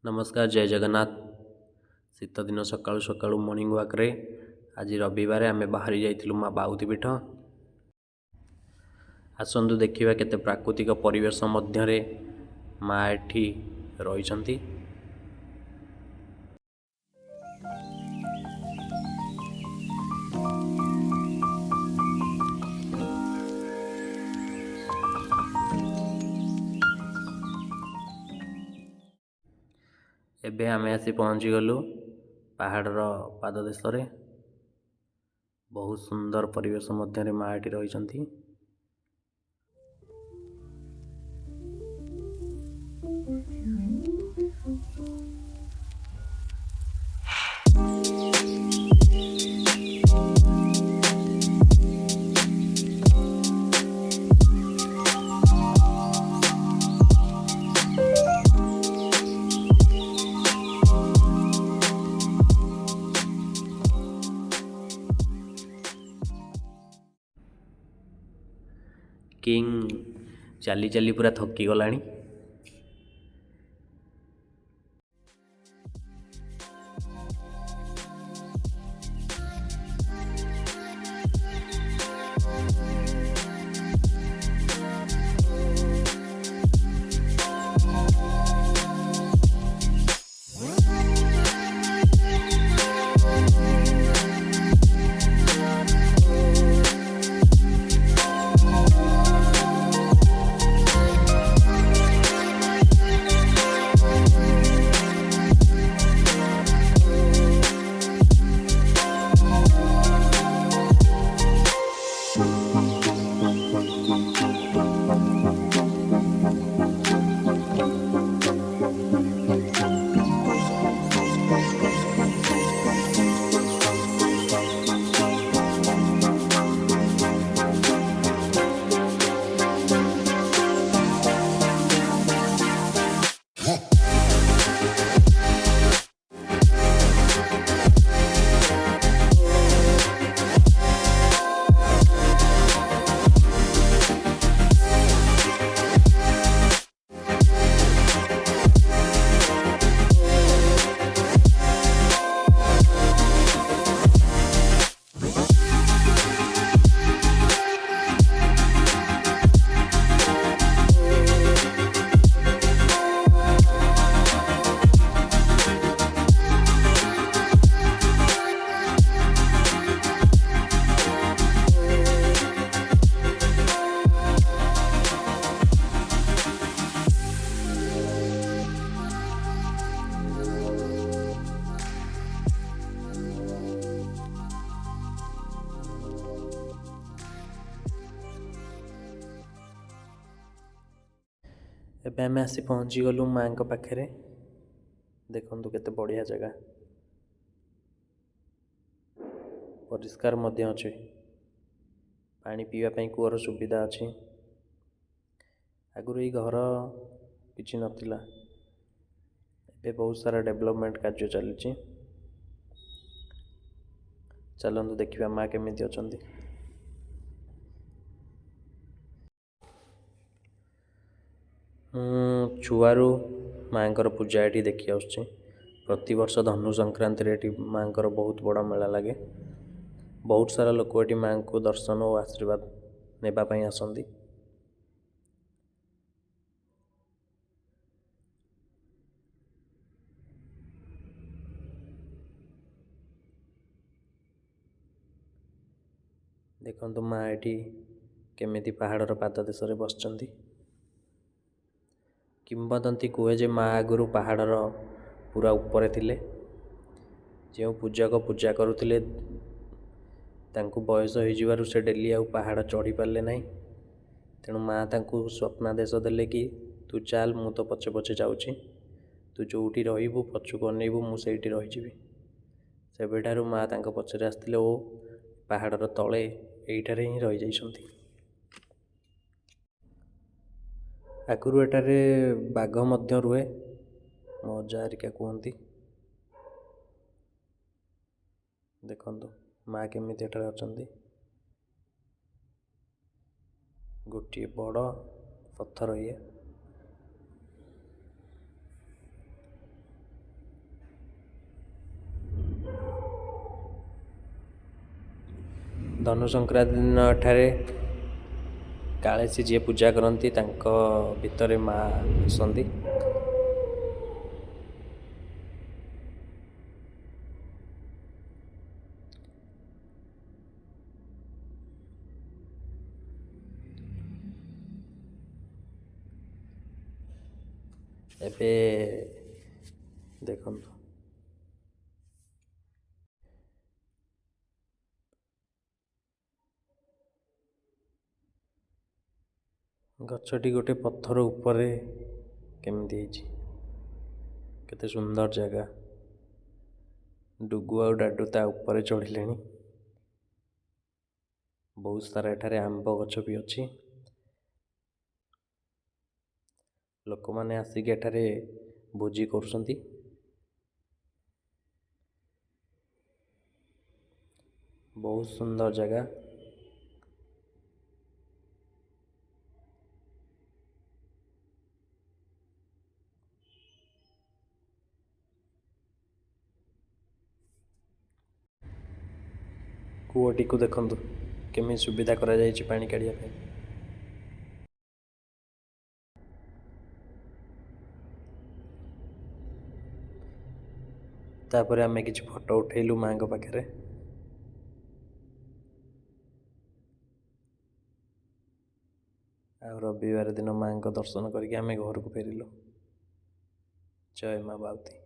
नमस्कार जय जगन्नाथ। शीत दिन सकाळु सकाळु मॉर्निंग वॉक रे आज रविवार आमे बाहरी जाइथिलु माँ बाउती पीठ। आसंतु देखिबा केते प्राकृतिक परिवेश मध्यरे माँ एठी रहिछंती। एबे आमे आसी पहुँची गलु पहाड़र पाददेश रे। बहुत सुंदर परिवेश मध्यरे माँ एठी रहिछंती। किंग चली चली पूरा थकी गलानी। एबे आमे आसी पहुँची गलु माँ को पाखे। देखंतु केते बढ़िया जगह, परिष्कार मध्य अछि। पानी पीवा पई कूअर सुविधा अछि। आगुरी घर किछि नथिला, एबे बहुत सारा डेवलपमेंट कार्य चलिछि। चलंतु देखिबा माँ केमिति अछंती। छुआरू माँकर पूजा एठी देखि आसुछि। प्रति वर्ष धनु संक्रांति एठी माँकर बहुत बड़ा मेला लगे। बहुत सारा लोक एठी माँ को दर्शन और आशीर्वाद नेबा पई आसंती। देखंतु माँ एठी केमिति पहाड़र पाददेश रे बसचंती। किंबदंती कहे जे माँ आगुरु पहाड़र पूरा ऊपर थिले। जो पूजक पूजा करुथिले तांकु बयस हो जिवारु से डेली आउ पहाड़ चढ़ी पारले नाही। तेणु माँ तांकु स्वप्नादेश देले कि तू चाल मु तो पछे पछे जाउछि, तू जोउठी रहिबु पछुको अनेइबु मु सेइठी रहिजिबि। सेबेठारु माँ तांको पछरे आस्थिले ओ पहाड़र तळे एइठारे ही रहि जाइछंती। आगुरु एटारे बाघ मध्य रुहे, मो अजा हेरिका कहती। देखंतु माँ केमिति एठारे अछंती। गोटे बड़ पत्थर ये ଧନୁ ସଂକ୍ରାନ୍ତି ଦିନ ଏଠାରେ କାଳେଶୀ ଯିଏ ପୂଜା କରନ୍ତି ତାଙ୍କ ଭିତରେ ମା ଆସନ୍ତି। ଏବେ ଦେଖନ୍ତୁ ଗଛଟି ଗୋଟେ ପଥର ଉପରେ କେମିତି ହେଇଛି, କେତେ ସୁନ୍ଦର ଜାଗା। ଡୁଗୁ ଆଉ ଡାଡୁ ତା ଉପରେ ଚଢ଼ିଲେଣି। ବହୁତ ସାରା ଏଠାରେ ଆମ୍ବ ଗଛ ବି ଅଛି। ଲୋକମାନେ ଆସିକି ଏଠାରେ ଭୋଜି କରୁଛନ୍ତି। ବହୁତ ସୁନ୍ଦର ଜାଗା। କୂଅଟିକୁ ଦେଖନ୍ତୁ କେମିତି ସୁବିଧା କରାଯାଇଛି ପାଣି କାଢ଼ିବା ପାଇଁ। ତାପରେ ଆମେ କିଛି ଫଟୋ ଉଠେଇଲୁ ମାଙ୍କ ପାଖରେ। ଆଉ ରବିବାର ଦିନ ମାଙ୍କ ଦର୍ଶନ କରିକି ଆମେ ଘରକୁ ଫେରିଲୁ। ଜୟ ମା ବାଉତି।